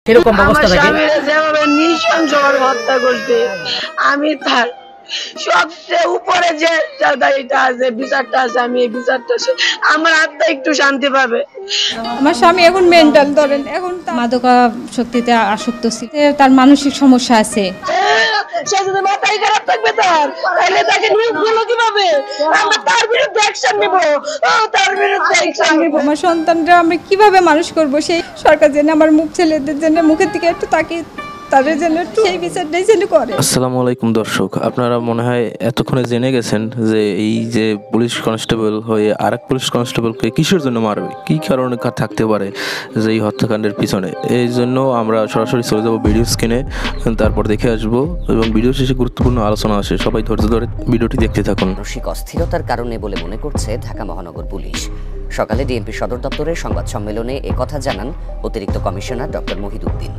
সেরকম ব্যবস্থা থাকে। যেভাবে নৃশংসভাবে হত্যা করছে, আমি তার সবচেয়ে উপরে যে দায়িত্ব আছে, বিচারটা আছে, আমি এই বিচারটা আমার আত্মা একটু শান্তি পাবে। আমার স্বামী এখন মেন্টাল, ধরেন এখন মাদকাসক্তিতে আসক্ত ছিল, তার মানসিক সমস্যা আছে। সে যদি মাথায় খারাপ থাকবে তাহলে তাকে নিয়োগ দিল কিভাবে? আমরা তার বিরুদ্ধে অ্যাকশন নিব, তার বিরুদ্ধে অ্যাকশন নিব। আমার সন্তানরা আমরা কিভাবে মানুষ করব, সেই সরকার যেন আমার ছেলেদের জন্য মুখের দিকে একটু তাকিয়ে তাদের জন্য সেই বিচারটাই যেন করে। আসসালামু আলাইকুম দর্শক, আপনারা মনে হয় এতক্ষণে জেনে গেছেন যে এই যে পুলিশ কনস্টেবল হয়ে আরেক পুলিশ কনস্টেবলকে কিসের জন্য মারবে, কী কারণে থাকতে পারে যে এই হত্যাকাণ্ডের পিছনে। এই জন্য আমরা সরাসরি চলে যাবো ভিডিও স্ক্রিনে, তারপর দেখে আসবো এবং ভিডিও শেষে গুরুত্বপূর্ণ আলোচনা আসে। সবাই ধৈর্য ধরে ভিডিওটি দেখতে থাকুন। মানসিক অস্থিরতার কারণে বলে মনে করছে ঢাকা মহানগর পুলিশ। সকালে ডিএমপি সদর দপ্তরের সংবাদ সম্মেলনে একথা জানান অতিরিক্ত কমিশনার ডক্টর মহিদউদ্দিন।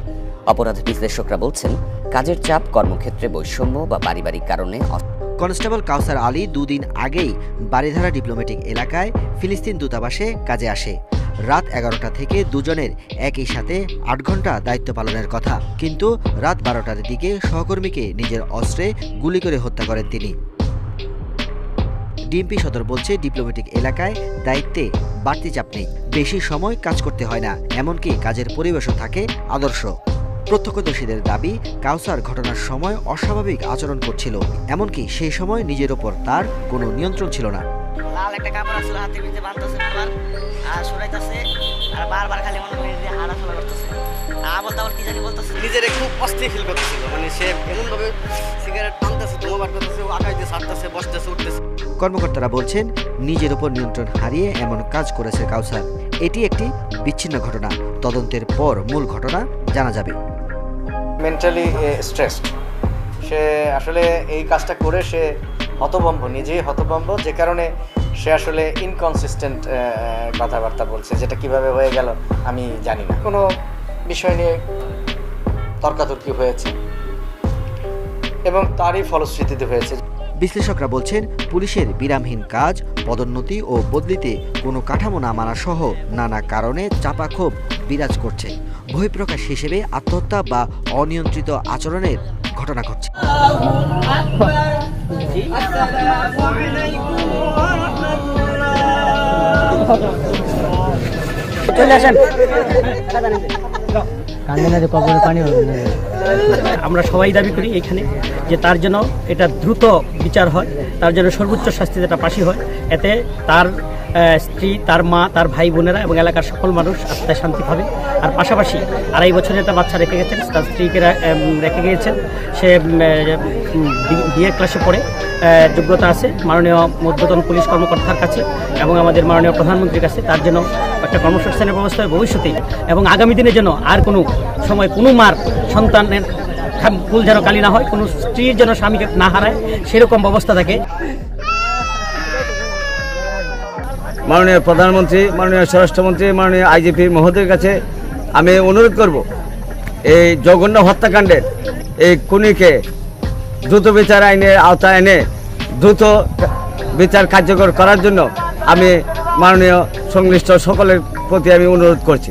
অপরাধ বিশ্লেষকরা বলছেন, কাজের চাপ, কর্মক্ষেত্রে বৈষম্য বা পারিবারিক কারণে। কনস্টেবল কাউসার আলী দুদিন আগেই বারিধারা ডিপ্লোম্যাটিক এলাকায় ফিলিস্তিন দূতাবাসে কাজে আসে। রাত 11টা থেকে দুজনের একই সাথে 8 ঘন্টা দায়িত্ব পালনের কথা, কিন্তু রাত 12টার দিকে সহকর্মীকে নিজের অস্ত্রে গুলি করে হত্যা করেন তিনি। ডিএমপি সদর বলছে, ডিপ্লোম্যাটিক এলাকায় দায়িত্বে বাড়তি চাপ নেই, বেশি সময় কাজ করতে হয় না, এমনকি কাজের পরিবেশও থাকে আদর্শ। প্রত্যক্ষদর্শীদের দাবি, কাউসার ঘটনার সময় অস্বাভাবিক আচরণ করছিল, এমনকি সেই সময় নিজের ওপর তার কোনো নিয়ন্ত্রণ ছিল না। লাল একটা কাপড় আসলে হাতের ভিতরে বাঁধতেছে আর সরাইতেছে আর বারবার খালি মনে করে যে হাঁটাচলা করতেছে, আবার তারপর কি জানি বলতেছে, নিজের খুব অস্থির ফিল করতেছিল। মানে সে এমনভাবে সিগারেট টানতেছে, ধোঁয়া করতেছে, আকাশ দিয়ে ছাড়তেছে, বসতেছে, উঠতেছে। কর্মকর্তারা বলছেন, নিজের উপর নিয়ন্ত্রণ হারিয়ে এমন কাজ করেছে কাউসার। এটি একটি বিচ্ছিন্ন ঘটনা, তদন্তের পর মূল ঘটনা জানা যাবে। মেন্টালি স্ট্রেসড, সে আসলে এই কাজটা করে সে হতভম্ব, নিজেই হতভম্ব, যে কারণে সে আসলে ইনকনসিস্টেন্ট কথাবার্তা বলছে, যেটা কিভাবে হয়ে গেল আমি জানি না। কোনো বিষয় নিয়ে তর্কাতর্কি হয়েছে এবং তারই ফলশ্রুতিতে হয়েছে। বিশ্লেষকরা বলছেন, পুলিশের বিরামহীন কাজ, পদোন্নতি ও বদলিতে কোনো কাঠামো না মানা সহ নানা কারণে চাপা ক্ষোভ বিরাজ করছে। বহিঃপ্রকাশ হিসেবে আত্মহত্যা বা অনিয়ন্ত্রিত আচরণের ঘটনা ঘটছে। আমরা সবাই দাবি করি এখানে যে তার জন্য এটা দ্রুত বিচার হয়, তার জন্য সর্বোচ্চ শাস্তি যেটা ফাঁসি হয়, এতে তার স্ত্রী, তার মা, তার ভাই বোনেরা এবং এলাকার সকল মানুষ আত্মায় শান্তি পাবে। আর পাশাপাশি 2.5 বছরের একটা বাচ্চা রেখে গেছেন, তার স্ত্রীকে রেখে গিয়েছেন, সে বিএ ক্লাসে পড়ে, যোগ্যতা আছে মাননীয় ঊর্ধ্বতন পুলিশ কর্মকর্তার কাছে এবং আমাদের মাননীয় প্রধানমন্ত্রীর কাছে। তার জন্য একটা কর্মসংস্থানের ব্যবস্থা ভবিষ্যতে এবং আগামী দিনের জন্য আর কোনো সময় কোনো মার সন্তানের ফুল যেন কালি না হয়, কোনো স্ত্রীর যেন স্বামীকে না হারায়, সেরকম ব্যবস্থা থাকে। মাননীয় প্রধানমন্ত্রী, মাননীয় স্বরাষ্ট্রমন্ত্রী, মাননীয় আইজিপি মহোদয়ের কাছে আমি অনুরোধ করব, এই জঘন্য হত্যাকাণ্ডের এই খুনিকে দ্রুত বিচার আইনের আওতায় এনে দ্রুত বিচার কার্যকর করার জন্য আমি মাননীয় সংশ্লিষ্ট সকলের প্রতি আমি অনুরোধ করছি।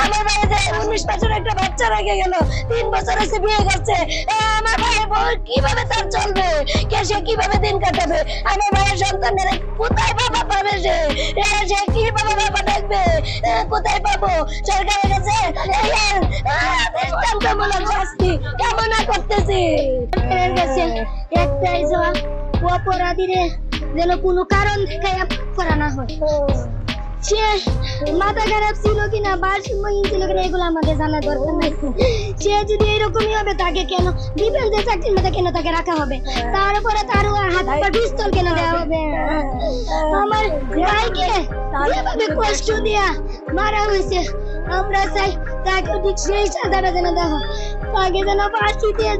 আমার ভাই 19 বছর একটা বাচ্চা রেখে গেল, 3 বছর হয়েছে বিয়ে করছে। আমার ভাই কিভাবে তার চলবে, সে কিভাবে দিন কাটাবে? আমার ভাইয়ের সন্তানের কোথায় বাবা পাবে? সে কিভাবে বাবা ডাকবে? কোথায় পাবো? সরকারের কাছে দৃষ্টান্তমূলক শাস্তি কামনা করতেছি। একটাই জবাব, অপরাধীরে যেন কোনো কারণ দেখাইয়া করা না হয়। সে মাথা খারাপ ছিল কিনা বা ছিল কিনা এগুলো আমাদের জানা দরকার নাই। সে যদি এরকমই হবে, তাকে কেন ডিফেন্সের চাকরির মধ্যে কেন তাকে রাখা হবে? তার উপরে তার হাত পা পিস্তল কেন দেওয়া হবে? আমার ভাইকে যেভাবে কষ্ট দিয়া মারা হয়েছে, আমরা চাই তাকে ঠিক সেই সাজাটা যেন দেওয়া হয়। তাকে যেন ফাঁসি দিয়ে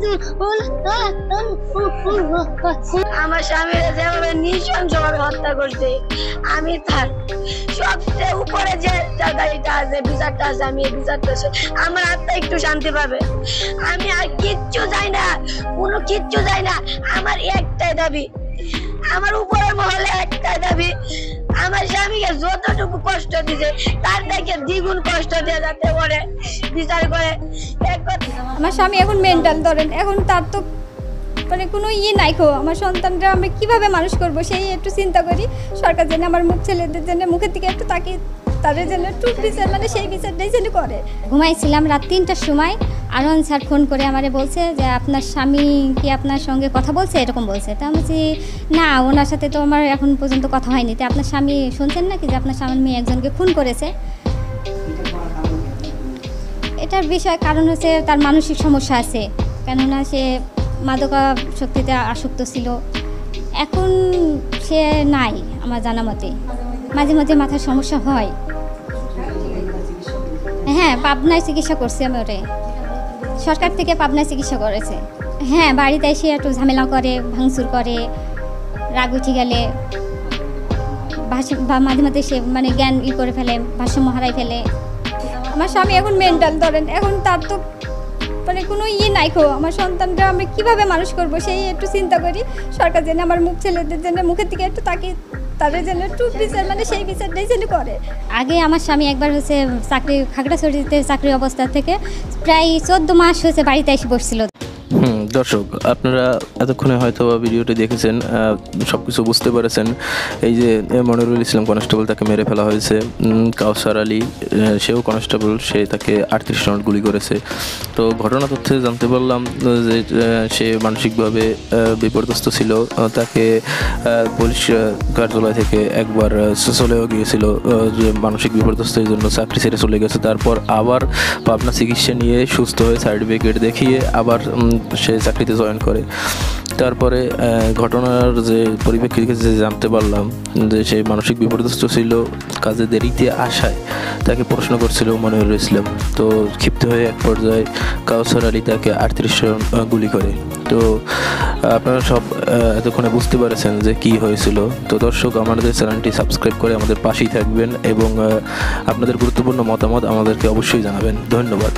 আমার স্বামীর যেভাবে নৃশংসভাবে হত্যা করছে, আমি তার সবচেয়ে উপরে যে জায়গাটা আছে, বিচারটা আছে, আমি এই বিচারটা আছে, আমার আত্মা একটু শান্তি পাবে। আমি আর কিচ্ছু চাই না, কোনো কিচ্ছু চাই না। আমার একটাই দাবি, আমার উপরের মহলে একটাই দাবি, আমার স্বামীকে যতটুকু কষ্ট দিছে তার থেকে দ্বিগুণ কষ্ট দিয়ে যাতে করে বিচার করে। আমার স্বামী এখন মেন্টাল, ধরেন এখন তার তো মানে কোনো নাই খো, আমার সন্তানরা আমি কিভাবে মানুষ করব সেই একটু চিন্তা করি। সরকার যেন আমার ছেলেদের জন্য মুখের দিকে একটু তাকিয়ে তাদের জন্য একটু বিচার, মানে সেই বিচারটাই যেন করে। ঘুমাইছিলাম রাত 3টার সময়, আরন স্যার ফোন করে আমারে বলছে যে আপনার স্বামী কি আপনার সঙ্গে কথা বলছে, এরকম বলছে। তা আমি বলছি না, ওনার সাথে তো আমার এখন পর্যন্ত কথা হয়নি। তো আপনার স্বামী শুনছেন নাকি যে আপনার স্বামীর মেয়ে একজনকে খুন করেছে? এটার বিষয় কারণ হচ্ছে তার মানসিক সমস্যা আছে, কেননা সে মাদকাসক্তিতে আসক্ত ছিল। এখন সে নাই আমার জানা মতে, মাঝে মাঝে মাথার সমস্যা হয়। হ্যাঁ, পাবনায় চিকিৎসা করছি আমি ওরে, সরকার থেকে পাবনায় চিকিৎসা করেছে। হ্যাঁ, বাড়িতে এসে একটু ঝামেলা করে, ভাঙচুর করে, রাগ উঠে গেলে মাঝে মাঝে সে মানে জ্ঞান করে ফেলে, ভারসাম্য হারাই ফেলে। আমার স্বামী এখন মেন্টাল, ধরেন এখন তার তো মানে কোনো নাই খো, আমার সন্তানরা আমি কিভাবে মানুষ করব সেই একটু চিন্তা করি। সরকার যেন আমার ছেলেদের জন্য মুখের দিকে একটু তাকিয়ে তাদের জন্য একটু বিচার, মানে সেই বিচারটাই যেন করে। আগে আমার স্বামী একবার হচ্ছে চাকরি, খাগড়াছড়িতে চাকরি অবস্থা থেকে প্রায় 14 মাস হয়েছে বাড়িতে এসে বসছিল। দর্শক, আপনারা এতক্ষণে হয়তো ভিডিওটি দেখেছেন, সব কিছু বুঝতে পেরেছেন। এই যে মনিরুল ইসলাম কনস্টেবল, তাকে মেরে ফেলা হয়েছে। কাউসার আলী, সেও কনস্টেবল, সে তাকে 38 রাউন্ড গুলি করেছে। তো ঘটনা তথ্যে জানতে পারলাম যে সে মানসিকভাবে বিপর্যস্ত ছিল। তাকে পুলিশ কার্যালয় থেকে একবার চলেও গিয়েছিল যে মানসিক বিপর্যস্তের জন্য চাকরি ছেড়ে চলে গেছে। তারপর আবার পাবনা চিকিৎসা নিয়ে সুস্থ হয়ে সার্টিফিকেট দেখিয়ে আবার সে চাকরিতে জয়েন করে। তারপরে ঘটনার যে পরিপ্রেক্ষিতে যে জানতে পারলাম যে সে মানসিক বিপর্যস্ত ছিল, কাজে দেরিতে আসায় তাকে প্রশ্ন করছিল মনিরুল ইসলাম। তো ক্ষিপ্ত হয়ে এক পর্যায়ে কাউসার আলী তাকে 38 রাউন্ড গুলি করে। তো আপনারা সব এতক্ষণে বুঝতে পেরেছেন যে কি হয়েছিল। তো দর্শক, আমাদের চ্যানেলটি সাবস্ক্রাইব করে আমাদের পাশেই থাকবেন এবং আপনাদের গুরুত্বপূর্ণ মতামত আমাদেরকে অবশ্যই জানাবেন। ধন্যবাদ।